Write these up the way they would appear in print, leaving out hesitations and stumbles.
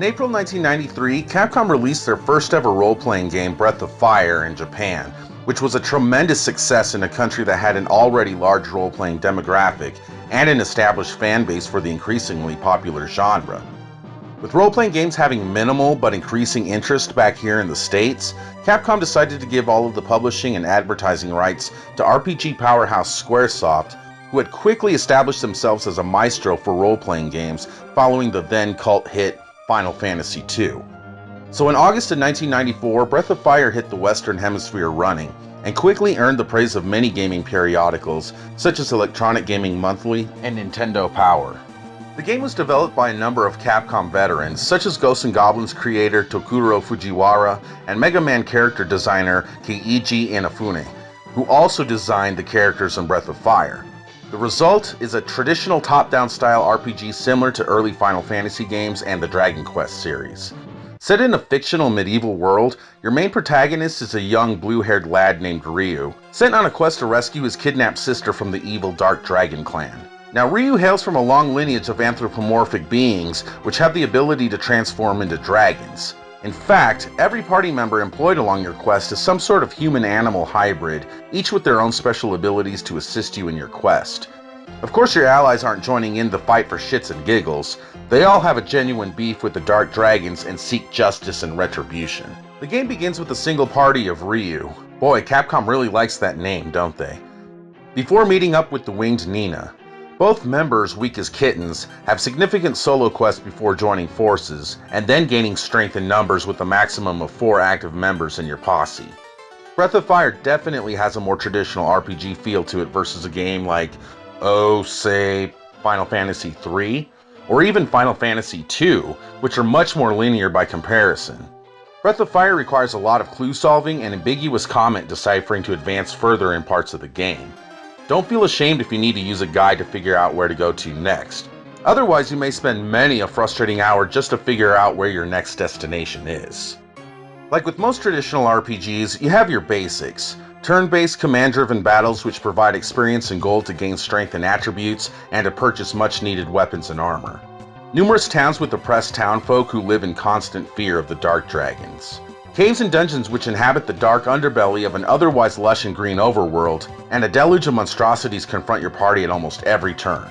April 1993, Capcom released their first ever role-playing game, Breath of Fire, in Japan, which was a tremendous success in a country that had an already large role-playing demographic and an established fan base for the increasingly popular genre. With role-playing games having minimal but increasing interest back here in the States, Capcom decided to give all of the publishing and advertising rights to RPG powerhouse Squaresoft, who had quickly established themselves as a maestro for role-playing games following the then cult hit Final Fantasy II. So in August of 1994, Breath of Fire hit the Western Hemisphere running, and quickly earned the praise of many gaming periodicals, such as Electronic Gaming Monthly and Nintendo Power. The game was developed by a number of Capcom veterans, such as Ghosts and Goblins creator Tokuro Fujiwara and Mega Man character designer Keiji Inafune, who also designed the characters in Breath of Fire. The result is a traditional top-down style RPG similar to early Final Fantasy games and the Dragon Quest series. Set in a fictional medieval world, your main protagonist is a young blue-haired lad named Ryu, sent on a quest to rescue his kidnapped sister from the evil Dark Dragon clan. Now, Ryu hails from a long lineage of anthropomorphic beings, which have the ability to transform into dragons. In fact, every party member employed along your quest is some sort of human-animal hybrid, each with their own special abilities to assist you in your quest. Of course, your allies aren't joining in the fight for shits and giggles. They all have a genuine beef with the Dark Dragons and seek justice and retribution. The game begins with a single party of Ryu. Boy, Capcom really likes that name, don't they? Before meeting up with the winged Nina. Both members, weak as kittens, have significant solo quests before joining forces, and then gaining strength in numbers with a maximum of 4 active members in your posse. Breath of Fire definitely has a more traditional RPG feel to it versus a game like, say, Final Fantasy III, or even Final Fantasy II, which are much more linear by comparison. Breath of Fire requires a lot of clue solving and ambiguous comment deciphering to advance further in parts of the game. Don't feel ashamed if you need to use a guide to figure out where to go to next. Otherwise, you may spend many a frustrating hour just to figure out where your next destination is. Like with most traditional RPGs, you have your basics. Turn-based, command-driven battles which provide experience and gold to gain strength and attributes, and to purchase much-needed weapons and armor. Numerous towns with oppressed townfolk who live in constant fear of the Dark Dragons. Caves and dungeons which inhabit the dark underbelly of an otherwise lush and green overworld, and a deluge of monstrosities confront your party at almost every turn.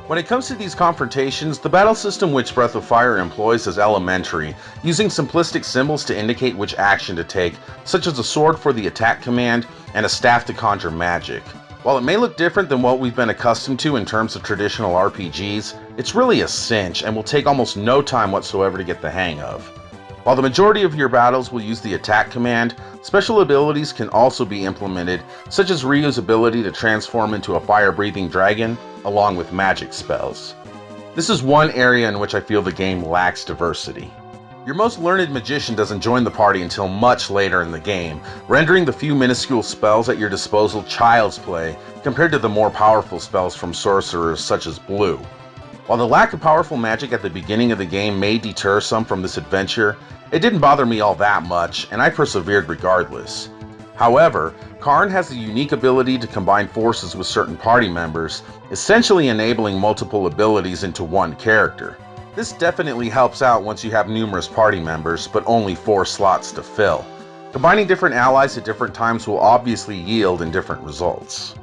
When it comes to these confrontations, the battle system which Breath of Fire employs is elementary, using simplistic symbols to indicate which action to take, such as a sword for the attack command and a staff to conjure magic. While it may look different than what we've been accustomed to in terms of traditional RPGs, it's really a cinch and will take almost no time whatsoever to get the hang of. While the majority of your battles will use the attack command, special abilities can also be implemented, such as Ryu's ability to transform into a fire-breathing dragon, along with magic spells. This is one area in which I feel the game lacks diversity. Your most learned magician doesn't join the party until much later in the game, rendering the few minuscule spells at your disposal child's play compared to the more powerful spells from sorcerers such as Blue. While the lack of powerful magic at the beginning of the game may deter some from this adventure, it didn't bother me all that much, and I persevered regardless. However, Karn has the unique ability to combine forces with certain party members, essentially enabling multiple abilities into one character. This definitely helps out once you have numerous party members, but only 4 slots to fill. Combining different allies at different times will obviously yield in different results.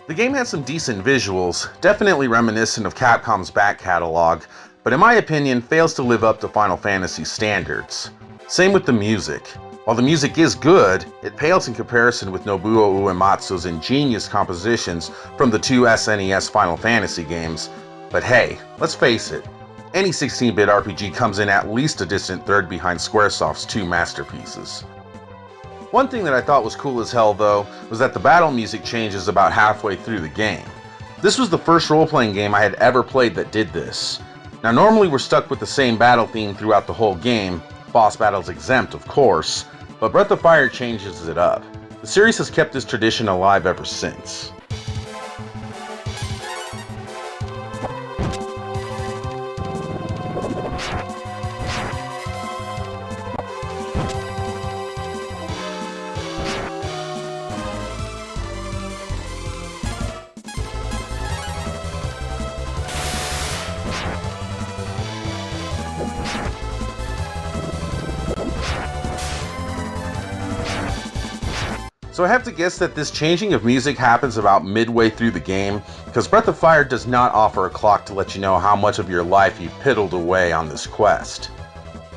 The game has some decent visuals, definitely reminiscent of Capcom's back catalog, but in my opinion fails to live up to Final Fantasy standards. Same with the music. While the music is good, it pales in comparison with Nobuo Uematsu's ingenious compositions from the 2 SNES Final Fantasy games, but hey, let's face it, any 16-bit RPG comes in at least a distant third behind Squaresoft's 2 masterpieces. One thing that I thought was cool as hell though, was that the battle music changes about halfway through the game. This was the first role-playing game I had ever played that did this. Now normally we're stuck with the same battle theme throughout the whole game, boss battles exempt of course, but Breath of Fire changes it up. The series has kept this tradition alive ever since. So I have to guess that this changing of music happens about midway through the game, because Breath of Fire does not offer a clock to let you know how much of your life you've piddled away on this quest.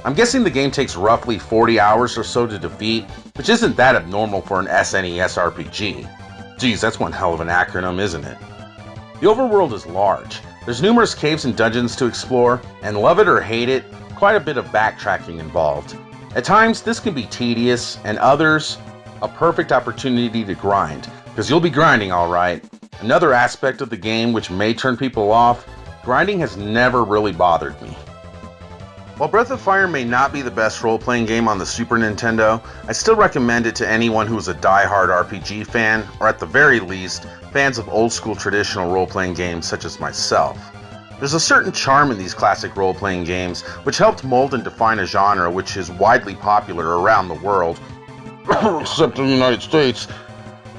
I'm guessing the game takes roughly 40 hours or so to defeat, which isn't that abnormal for an SNES RPG. Geez, that's one hell of an acronym, isn't it? The overworld is large. There's numerous caves and dungeons to explore, and love it or hate it, quite a bit of backtracking involved. At times, this can be tedious, and others, a perfect opportunity to grind, because you'll be grinding alright. Another aspect of the game which may turn people off, grinding has never really bothered me. While Breath of Fire may not be the best role-playing game on the Super Nintendo, I still recommend it to anyone who is a die-hard RPG fan, or at the very least, fans of old-school traditional role-playing games such as myself. There's a certain charm in these classic role-playing games, which helped mold and define a genre which is widely popular around the world, except in the United States.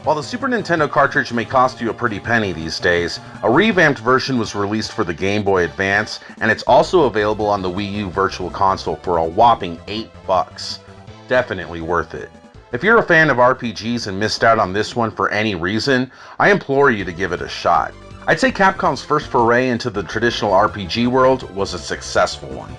While the Super Nintendo cartridge may cost you a pretty penny these days, a revamped version was released for the Game Boy Advance, and it's also available on the Wii U Virtual Console for a whopping $8. Definitely worth it. If you're a fan of RPGs and missed out on this one for any reason, I implore you to give it a shot. I'd say Capcom's first foray into the traditional RPG world was a successful one.